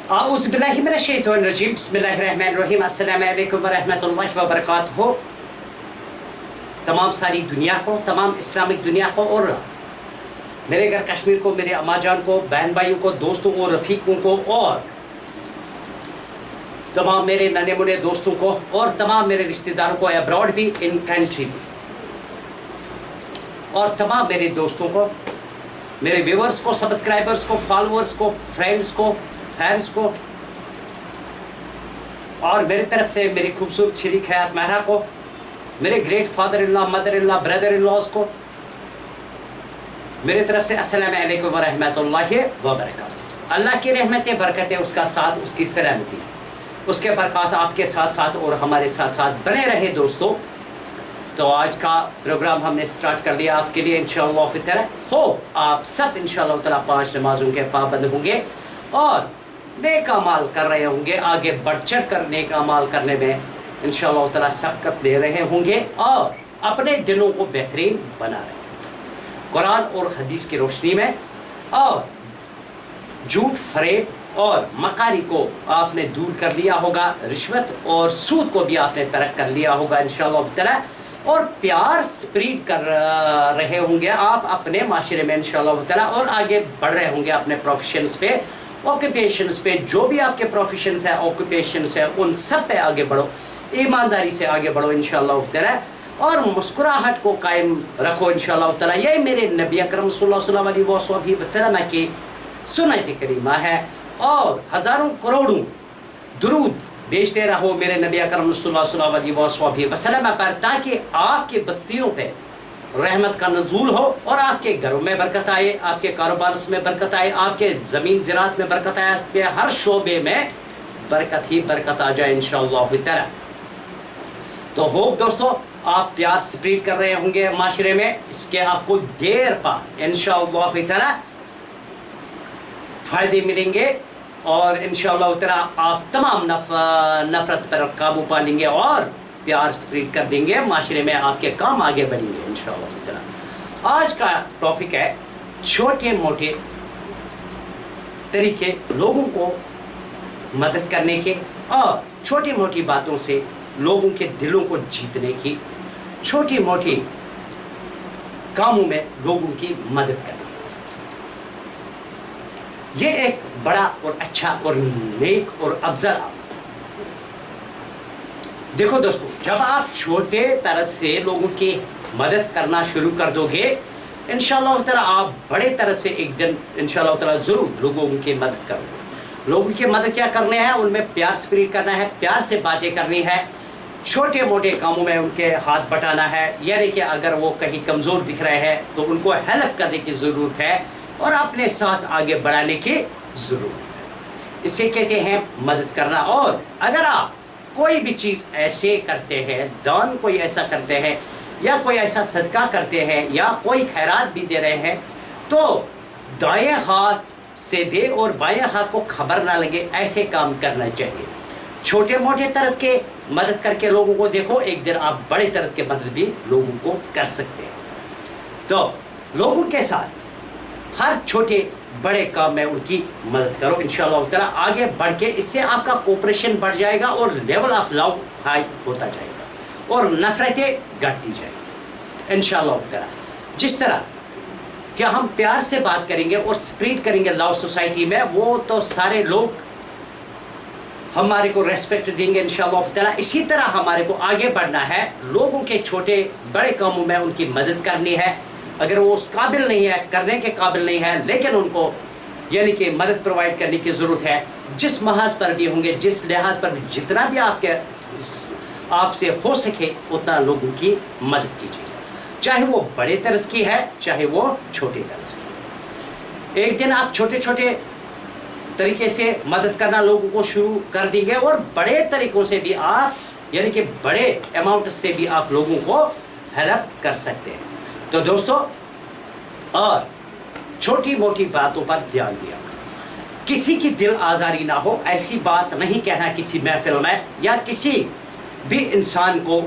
औज़ुबिल्लाहिमिनश्शैतानिर्रजीम बिस्मिल्लाहिर्रहमानिर्रहीम अस्सलामु अलैकुम वरहमतुल्लाहि वबरकातुहू। तमाम सारी दुनिया को, तमाम इस्लामिक दुनिया को और मेरे घर कश्मीर को, मेरे अम्मा जान को, बहन भाइयों को, दोस्तों और रफ़ीकों को और तमाम मेरे नन्हे मुन्ने दोस्तों को और तमाम मेरे रिश्तेदारों को, अब्रॉड भी, इन कंट्री भी, और तमाम मेरे दोस्तों को, मेरे व्यूवर्स को, सब्सक्राइबर्स को, फॉलोअर्स को, फ्रेंड्स को, फैंस को, और मेरी तरफ से मेरी खूबसूरत शरीक हयात महरा को, मेरे great father in law, mother in law, brother in laws को मेरी तरफ से अस्सलामु अलैकुम वरहमतुल्लाहि वबरकातुहू। अल्लाह की रहमतें, बरकतें, उसका साथ, उसकी सलामती, उसके बरकत आपके साथ साथ और हमारे साथ साथ बने रहे दोस्तों। तो आज का प्रोग्राम हमने स्टार्ट कर लिया आपके लिए इंशाअल्लाह फितर हो आप सब इंशाअल्लाह ताला 5 नमाजों के पाबंद होंगे और नेक अमाल कर रहे होंगे, आगे बढ़ चढ़ कर नेक अमाल करने में इंशाअल्लाह ताला सबकत दे रहे होंगे और अपने दिलों को बेहतरीन बना रहे हैं कुरान और हदीस की रोशनी में। और झूठ, फरेब और मकारी को आपने दूर कर लिया होगा, रिश्वत और सूद को भी आपने तर्क कर लिया होगा इंशाअल्लाह ताला, और प्यार स्प्रेड कर रहे होंगे आप अपने माशरे में इंशाअल्लाह ताला, और आगे बढ़ रहे होंगे अपने प्रोफेशंस पे, ऑक्यूपेशंस पे, जो भी आपके प्रोफेशंस है, ऑक्यूपेशंस है, उन सब पे आगे बढ़ो, ईमानदारी से आगे बढ़ो इंशाअल्लाह ताला, और मुस्कुराहट को कायम रखो इंशाअल्लाह ताला। यही मेरे नबी अकरम सल्लल्लाहु अलैहि वसल्लम की सुन्नत करीमा है, और हज़ारों करोड़ों दुरूद भेजते रहो मेरे नबी अकरम सल्लल्लाहु अलैहि वसल्लम पर, ताकि आपके बस्तियों पे रहमत का नज़ूल हो और आपके घरों में बरकत आए, आपके कारोबार में बरकत आए, आपके ज़मीन ज़रात में बरकत आए, आपके हर शोबे में बरकत ही बरकत आ जाए इंशाअल्लाह ताला। तो होप दोस्तों आप प्यार स्प्रेड कर रहे होंगे माशरे में, इसके आपको देर पा इंशाअल्लाह ताला फ़ायदे मिलेंगे और इंशाअल्लाह ताला आप तमाम नफरत पर काबू पा लेंगे और प्यार स्प्रेड कर देंगे माशरे में, आपके काम आगे बढ़ेंगे इंशाअल्लाह ताला। आज का टॉपिक है छोटे मोटे तरीके लोगों को मदद करने के और छोटी मोटी बातों से लोगों के दिलों को जीतने की, छोटी मोटी कामों में लोगों की मदद करने। ये एक बड़ा और अच्छा और नेक और अफजल। देखो दोस्तों, जब आप छोटे तरह से लोगों की मदद करना शुरू कर दोगे इंशाअल्लाह ताला आप बड़े तरह से एक दिन इंशाअल्लाह ताला ज़रूर लोगों की मदद करोगे। लोगों की मदद क्या करने हैं, उनमें प्यार स्प्रेड करना है, प्यार से बातें करनी है, छोटे मोटे कामों में उनके हाथ बटाना है, यानी कि अगर वो कहीं कमज़ोर दिख रहे हैं तो उनको हेल्प करने की ज़रूरत है और अपने साथ आगे बढ़ाने की ज़रूरत है। इसे कहते हैं मदद करना। और अगर आप कोई भी चीज़ ऐसे करते हैं, दान कोई ऐसा करते हैं या कोई ऐसा सदका करते हैं या कोई खैरात भी दे रहे हैं, तो दाएं हाथ से दे और बाएं हाथ को खबर ना लगे, ऐसे काम करना चाहिए। छोटे मोटे तरह के मदद करके लोगों को देखो, एक दिन आप बड़े तरह के मदद भी लोगों को कर सकते हैं। तो लोगों के साथ हर छोटे बड़े काम में उनकी मदद करो इंशाअल्लाह ताला, आगे बढ़ के इससे आपका कोऑपरेशन बढ़ जाएगा और लेवल ऑफ लव हाई होता जाएगा और नफरतें घटती जाएगी इंशाअल्लाह ताला। जिस तरह कि हम प्यार से बात करेंगे और स्प्रेड करेंगे लव सोसाइटी में, वो तो सारे लोग हमारे को रेस्पेक्ट देंगे इंशाअल्लाह ताला। इसी तरह हमारे को आगे बढ़ना है, लोगों के छोटे बड़े कामों में उनकी मदद करनी है। अगर वो उस काबिल नहीं है, करने के काबिल नहीं है, लेकिन उनको यानी कि मदद प्रोवाइड करने की ज़रूरत है, जिस महाज पर भी होंगे, जिस लिहाज पर भी, जितना भी आपसे हो सके उतना लोगों की मदद कीजिए, चाहे वो बड़े तर्ज की है, चाहे वो छोटे तर्ज की। एक दिन आप छोटे छोटे तरीके से मदद करना लोगों को शुरू कर देंगे और बड़े तरीक़ों से भी आप यानी कि बड़े अमाउंट से भी आप लोगों को हेल्प कर सकते हैं। तो दोस्तों, और छोटी मोटी बातों पर ध्यान दिया, किसी की दिल आज़ारी ना हो, ऐसी बात नहीं कहना किसी महफिल में या किसी भी इंसान को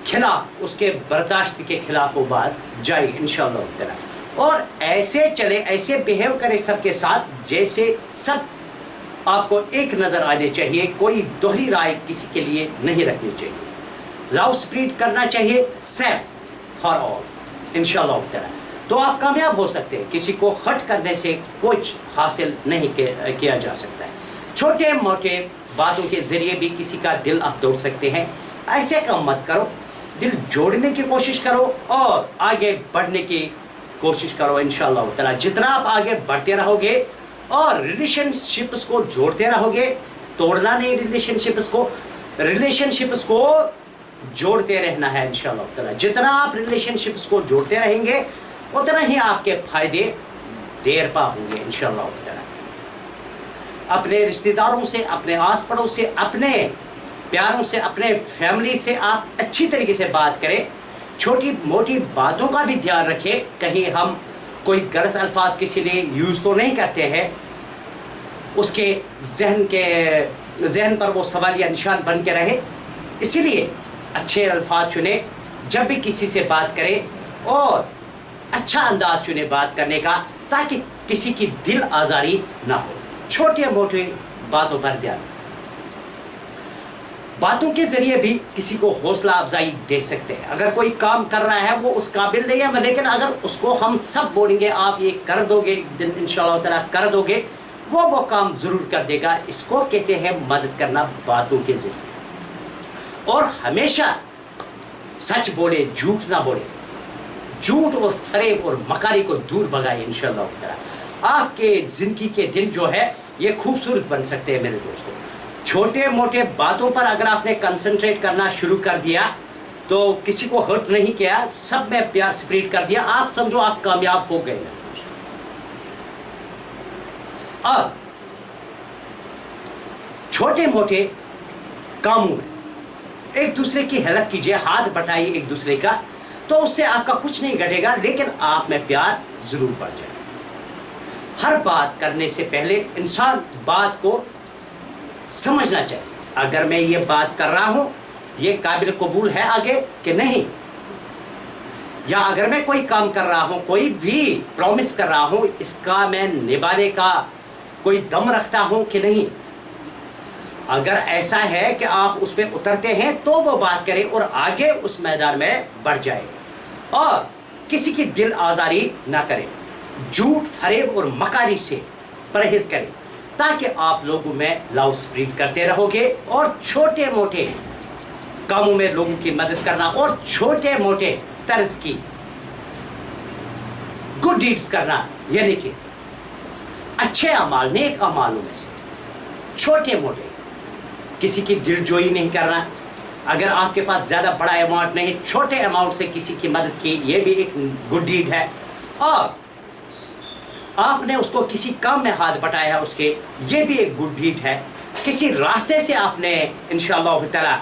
खिलाफ, उसके बर्दाश्त के खिलाफ वो बात जाए इंशाअल्लाह ताला। और ऐसे चले, ऐसे बिहेव करे सबके साथ जैसे सब آپ کو ایک نظر آنے چاہیے، کوئی دوہری رائے کسی کے لیے نہیں رکھنی چاہیے، لو اسپرٹ کرنا چاہیے، سیم فار آل انشاءاللہ تعالی، تو آپ کامیاب ہو سکتے ہیں۔ کسی کو ہرٹ کرنے سے کچھ حاصل نہیں کیا جا سکتا ہے۔ چھوٹے موٹے باتوں کے ذریعے بھی کسی کا دل آپ توڑ سکتے ہیں، ایسے کام مت کرو، دل جوڑنے کی کوشش کرو اور آگے بڑھنے کی کوشش کرو انشاءاللہ تعالی۔ جتنا آپ آگے بڑھتے رہو گے اور ریلیشن شپس کو جوڑتے رہو گے، توڑنا نہیں ریلیشن شپس کو جوڑتے رہنا ہے انشاءاللہ تعالی۔ جتنا آپ ریلیشن شپس کو جوڑتے رہیں گے اتنا ہی آپ کے فائدے دیر پا ہوں گے انشاءاللہ تعالی۔ اپنے رشتہ داروں سے، اپنے آس پڑوس سے، اپنے پیاروں سے، اپنے فیملی سے آپ اچھی طریقے سے بات کریں، چھوٹی موٹی باتوں کا بھی دھیان رکھیں، کہیں ہم کوئی غلط الفاظ کسی لیے یوز تو نہیں کرتے ہیں، اس کے ذہن پر وہ سوال یا نشان بن کے رہے، اسی لیے اچھے الفاظ چنیں جب بھی کسی سے بات کریں، اور اچھا انداز چنیں بات کرنے کا، تاکہ کسی کی دل آزاری نہ ہو۔ چھوٹے موٹے باتوں پر دھیان، باتوں کے ذریعے بھی کسی کو حوصلہ افزائی دے سکتے ہیں۔ اگر کوئی کام کر رہا ہے وہ اس قابل نہیں ہے، لیکن اگر اس کو ہم سب بولیں گے آپ یہ کر دو گے، ایک دن انشاءاللہ تعالیٰ کر دو گے، وہ کام ضرور کر دے گا۔ اس کو کہتے ہیں مدد کرنا باتوں کے ذریعے۔ اور ہمیشہ سچ بولے، جھوٹ نہ بولے، جھوٹ اور فریب اور مکاری کو دور بھگائے انشاءاللہ تعالیٰ۔ آپ کے زندگی کے دن جو ہے یہ خوبصورت بن سکتے ہیں میرے دوستوں۔ چھوٹے موٹے باتوں پر اگر آپ نے کنسنٹریٹ کرنا شروع کر دیا تو کسی کو ہرٹ نہیں کیا، سب میں پیار سپریٹ کر دیا، آپ سمجھو آپ کامیاب ہو گئے میرے دوستوں۔ اب چھوٹے موٹے کاموں میں ایک دوسرے کی ہیلپ کیجئے، ہاتھ بٹائیے ایک دوسرے کا، تو اس سے آپ کا کچھ نہیں گھٹے گا، لیکن آپ میں پیار ضرور بڑھ جائے گا۔ ہر بات کرنے سے پہلے انسان بات کو سمجھنا چاہیے، اگر میں یہ بات کر رہا ہوں یہ قابل قبول ہے آگے کہ نہیں، یا اگر میں کوئی کام کر رہا ہوں، کوئی بھی پرومس کر رہا ہوں، اس کا میں نبھانے کا کوئی دم رکھتا ہوں کہ نہیں۔ اگر ایسا ہے کہ آپ اس پہ اترتے ہیں تو وہ بات کریں اور آگے اس میدان میں بڑھ جائے، اور کسی کی دل آزاری نہ کریں، جھوٹ فریب اور مکاری سے پرہیز کریں، تاکہ آپ لوگوں میں لو اسپرٹ کرتے رہو گے، اور چھوٹے موٹے کاموں میں لوگوں کی مدد کرنا اور چھوٹے موٹے طرز کی گڈ ڈیڈز کرنا، یعنی کہ اچھے اعمال، نیک اعمالوں میں سے چھوٹے موٹے، کسی کی دل جوئی نہیں کرنا۔ اگر آپ کے پاس زیادہ بڑا اماؤنٹ نہیں، چھوٹے اماؤنٹ سے کسی کی مدد کی، یہ بھی ایک گڈ ڈیڈ ہے، اور آپ نے اس کو کسی کام میں ہاتھ بٹایا ہے اس کے، یہ بھی ایک گڈ ڈیڈ ہے۔ کسی راستے سے آپ نے انشاءاللہ تعالی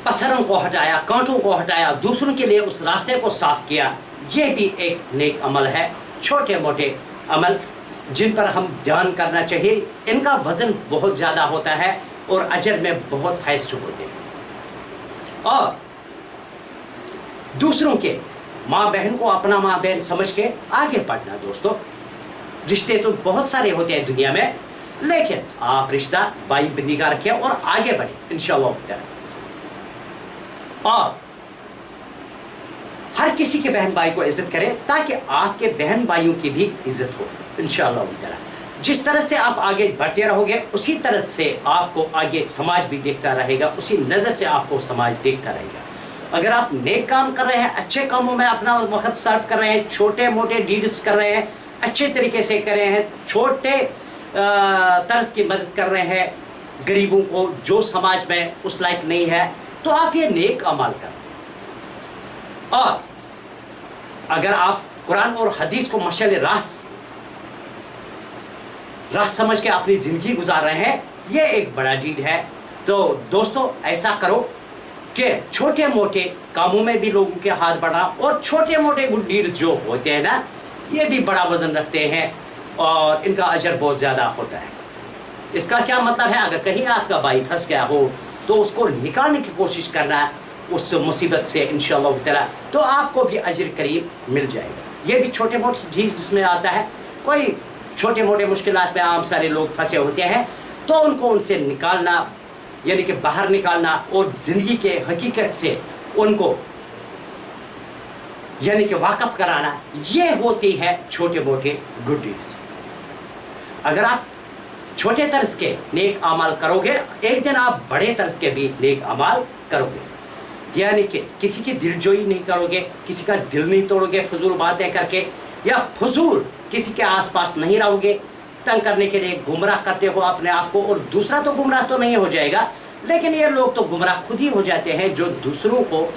پتھروں کو ہٹایا، کانٹوں کو ہٹایا، دوسروں کے لیے اس راستے کو صاف کیا، یہ بھی ایک نیک عمل ہے۔ چھوٹے موٹے عمل جن پر ہم دھیان کرنا چاہیے، ان کا وزن بہت زیادہ ہوتا ہے اور اجر میں بہت ہائسٹ ہوتے ہیں۔ اور دوسروں کے ماں بہن کو اپنا ماں بہن سمجھ کے آگے بڑھنا۔ دوستو، رشتے تو بہت سارے ہوتے ہیں دنیا میں، لیکن آپ رشتہ بھائی بندی کا رکھیں اور آگے بڑھیں انشاءاللہ تعالی۔ اور ہر کسی کے بہن بھائی کو عزت کریں، تاکہ آپ کے بہن بھائیوں کی بھی عزت ہو انشاءاللہ تعالی۔ جس طرح سے آپ آگے بڑھتے رہو گے، اسی طرح سے آپ کو آگے سماج بھی دیکھتا رہے گا، اسی نظر سے آپ کو سماج دیکھتا رہے گا۔ اگر آپ نیک کام کر رہے ہیں، اچھے کاموں میں اپنا وقت صرف کر رہے ہیں، چھوٹے موٹے ڈیڈز کر رہے ہیں، اچھے طریقے سے کر رہے ہیں، چھوٹے طرز کی مدد کر رہے ہیں غریبوں کو جو سماج میں اس لائق نہیں ہے، تو آپ یہ نیک اعمال کریں۔ اور اگر آپ قرآن اور حدیث کو مشعل راہ سمجھ کے اپنی زندگی گزار رہے ہیں، یہ ایک بڑا ڈیڈ ہے۔ تو دوستو، ایسا کرو کہ چھوٹے موٹے کاموں میں بھی لوگوں کے ہاتھ بڑھا، اور چھوٹے موٹے گڈ ڈیڈ جو ہوتے ہیں نا، یہ بھی بڑا وزن رکھتے ہیں اور ان کا اجر بہت زیادہ ہوتا ہے۔ اس کا کیا مطلب ہے؟ اگر کہیں آپ کا بھائی پھنس گیا ہو تو اس کو نکالنے کی کوشش کرنا اس مصیبت سے انشاءاللہ تعالی، تو آپ کو بھی اجر قریب مل جائے گا۔ یہ بھی چھوٹے موٹے ڈیڈ جس میں آتا ہے، کوئی छोटे मोटे मुश्किलात में आम सारे लोग फंसे होते हैं, तो उनको उनसे निकालना यानी कि बाहर निकालना और ज़िंदगी के हकीकत से उनको यानी कि वाकफ कराना, ये होती है छोटे मोटे गुड डीड्स। अगर आप छोटे तर्ज के नेक अमाल करोगे, एक दिन आप बड़े तर्ज के भी नेक अमाल करोगे। यानी कि किसी की दिलजोई नहीं करोगे, किसी का दिल नहीं तोड़ोगे फजूल बातें करके, या फजूल किसी के आसपास नहीं रहोगे, तंग करने के लिए गुमराह करते हो अपने आप को। और दूसरा तो गुमराह तो नहीं हो जाएगा, लेकिन ये लोग तो गुमराह खुद ही हो जाते हैं जो दूसरों को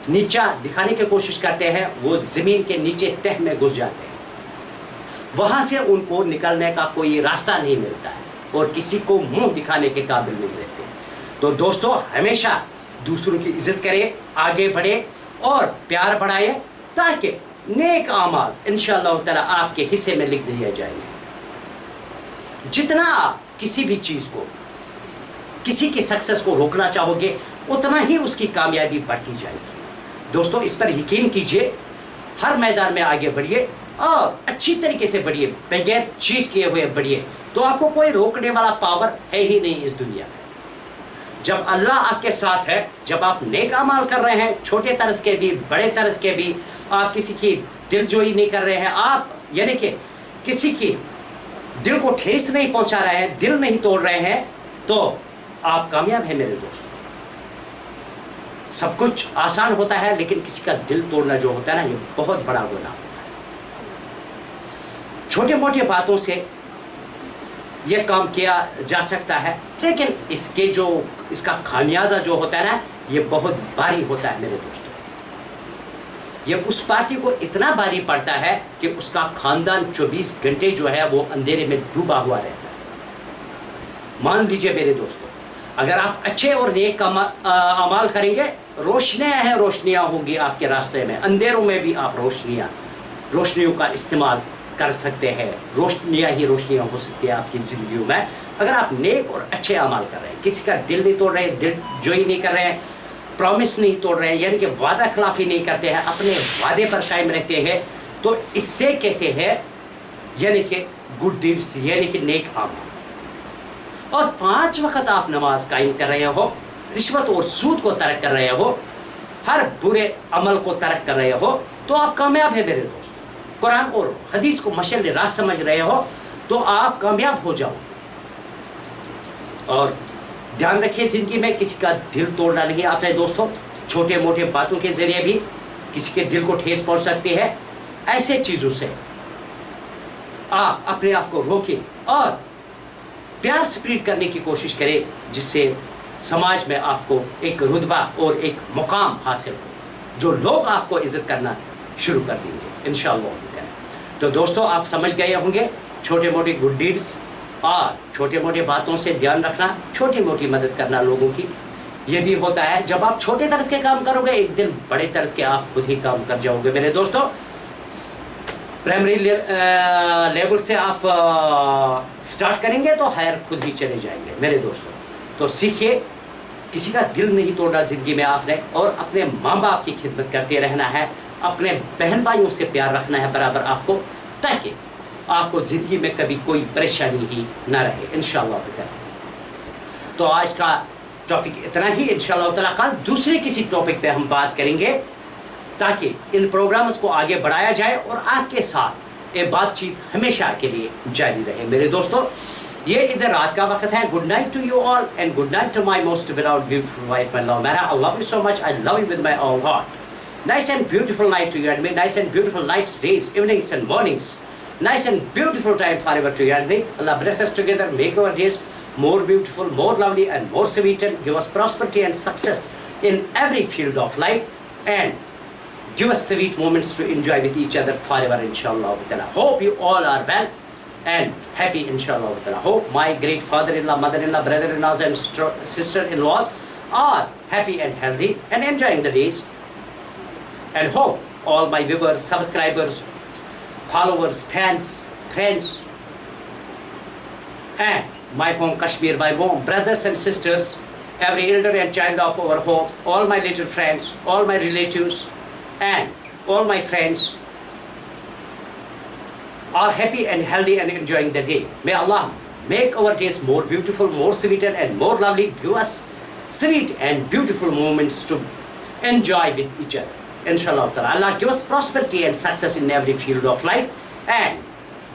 नीचा दिखाने की कोशिश करते हैं, वो ज़मीन के नीचे तह में घुस जाते हैं, वहाँ से उनको निकलने का कोई रास्ता नहीं मिलता है और किसी को मुंह दिखाने के काबिल नहीं रहते। तो दोस्तों, हमेशा दूसरों की इज्जत करें, आगे बढ़े और प्यार बढ़ाए, ताकि नेक आमाल इंशाअल्लाह ताला आपके हिस्से में लिख दिए जाएंगे। जितना आप किसी भी चीज़ को, किसी की सक्सेस को रोकना चाहोगे, उतना ही उसकी कामयाबी बढ़ती जाएगी। दोस्तों, इस पर यकीन कीजिए, हर मैदान में आगे बढ़िए और अच्छी तरीके से बढ़िए, बगैर चीट किए हुए बढ़िए, तो आपको कोई रोकने वाला पावर है ही नहीं इस दुनिया में। जब अल्लाह आपके साथ है, जब आप नेक अमाल कर रहे हैं, छोटे तरस के भी बड़े तरस के भी, आप किसी की दिलजोई नहीं कर रहे हैं, आप यानी कि किसी की दिल को ठेस नहीं पहुंचा रहे हैं, दिल नहीं तोड़ रहे हैं, तो आप कामयाब हैं मेरे दोस्त। सब कुछ आसान होता है, लेकिन किसी का दिल तोड़ना जो होता है ना, ये बहुत बड़ा गुनाह होता है। छोटे मोटे बातों से ये काम किया जा सकता है, लेकिन इसका खामियाजा जो होता है ना, ये बहुत भारी होता है मेरे दोस्तों। ये उस पार्टी को इतना भारी पड़ता है कि उसका खानदान 24 घंटे जो है वो अंधेरे में डूबा हुआ रहता है। मान लीजिए मेरे दोस्तों, अगर आप अच्छे और नेक अमाल करेंगे, रोशनियाँ होंगी आपके रास्ते में, अंधेरों में भी आप रोशनियों का इस्तेमाल कर सकते हैं। रोशनियाँ हो सकती है आपकी ज़िंदगी में, अगर आप नेक और अच्छे अमाल कर रहे हैं, किसी का दिल नहीं तोड़ रहे हैं, दिल जोई नहीं कर रहे हैं, प्रॉमिस नहीं तोड़ रहे हैं, यानी कि वादा खिलाफी नहीं करते हैं, अपने वादे पर कायम रहते हैं, तो इससे कहते हैं यानी कि गुड डीड्स, यानी कि नेक अमाल। और 5 वक्त आप नमाज कायम कर रहे हो, रिश्वत और सूद को तर्क कर रहे हो, हर बुरे अमल को तर्क कर रहे हो, तो आप कामयाब है मेरे दोस्त। कुरान और हदीस को मशल राह समझ रहे हो, तो आप कामयाब हो जाओ। और ध्यान रखिए, ज़िंदगी में किसी का दिल तोड़ना नहीं अपने दोस्तों। छोटे मोटे बातों के ज़रिए भी किसी के दिल को ठेस पहुंच सकती है। ऐसे चीज़ों से आप अपने आप को रोकें और प्यार स्प्रेड करने की कोशिश करें, जिससे समाज में आपको एक रुतबा और एक मुकाम हासिल हो, जो लोग आपको इज़्ज़त करना शुरू कर देंगे इंशाअल्लाह। तो दोस्तों, आप समझ गए होंगे छोटे मोटे गुड डीड्स और छोटे मोटे बातों से ध्यान रखना, छोटी मोटी मदद करना लोगों की, ये भी होता है। जब आप छोटे तर्ज के काम करोगे, एक दिन बड़े तर्ज के आप खुद ही काम कर जाओगे मेरे दोस्तों। प्राइमरी लेवल से आप स्टार्ट करेंगे तो हायर खुद ही चले जाएंगे मेरे दोस्तों। तो सीखिए, किसी का दिल नहीं तोड़ना ज़िंदगी में आपने, और अपने माँ बाप की खिदमत करते रहना है, अपने बहन भाइयों से प्यार रखना है बराबर आपको, ताकि आपको ज़िंदगी में कभी कोई परेशानी ही ना रहे इंशाअल्लाह ताला। तो आज का टॉपिक इतना ही, इंशाअल्लाह ताला कल दूसरे किसी टॉपिक पे हम बात करेंगे, ताकि इन प्रोग्राम्स को आगे बढ़ाया जाए और आपके साथ ये बातचीत हमेशा के लिए जारी रहे मेरे दोस्तों। ये इधर रात का वक्त है। Good night to you all and good night to my most beloved beautiful wife my love Maira. I love you so much, I love you with my all heart. Nice and beautiful night to you and me. Nice and beautiful nights, days, evenings and mornings. Nice and beautiful time forever to you and me. Allah bless us together. Make our days more beautiful, more lovely and more sweet, and give us prosperity and success in every field of life, and give us sweet moments to enjoy with each other forever inshallah ta'ala. Hope you all are well and happy inshallah ta'ala. Hope my great father-in-law, mother-in-law, brother-in-laws and sister-in-laws are happy and healthy and enjoying the days. And hope all my viewers, subscribers, followers, fans, friends, and my home Kashmir, my home brothers and sisters, every elder and child of our home, all my little friends, all my relatives, and all my friends are happy and healthy and enjoying the day. May Allah make our days more beautiful, more sweeter and more lovely. Give us sweet and beautiful moments to enjoy with each other. Inshallah ta'ala. Allah give us prosperity and success in every field of life and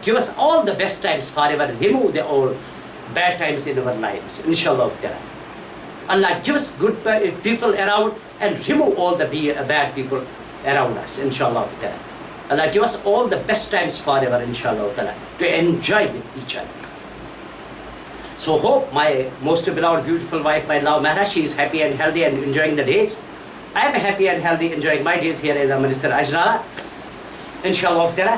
give us all the best times forever. Remove the all bad times in our lives. Inshallah ta'ala. Allah give us good people around and remove all the bad people around us. Inshallah ta'ala. Allah give us all the best times forever. Inshallah ta'ala. To enjoy with each other. So hope my most beloved beautiful wife, my love Mehra, she is happy and healthy and enjoying the days. I am happy and healthy enjoying my days here in Amritsar Ajnala. Inshallah ta'ala.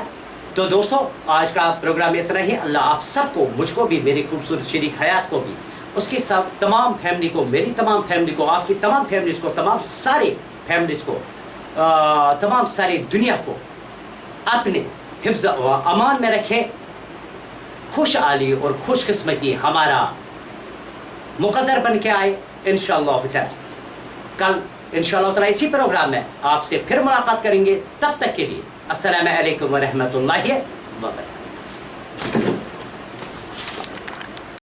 تو دوستو آج کا programme اتنا ہی. اللہ آپ سب کو, مجھ کو بھی, میری خوبصورت شریک حیات کو بھی, اس کی سب تمام فیملی کو, میری تمام فیملی کو, آپ کی تمام فیملیز کو, تمام ساری فیملیز کو, تمام ساری دنیا کو اپنے حفظ و امان میں رکھے. خوشحالی اور خوش قسمتی ہمارا مقدر بن کے آئے انشاءاللہ تعالی. کل انشاءاللہ تعالی اسی پروگرام میں آپ سے پھر ملاقات کریں گے. تب تک کے لیے السلام علیکم ورحمۃ اللہ وبرکاتہ.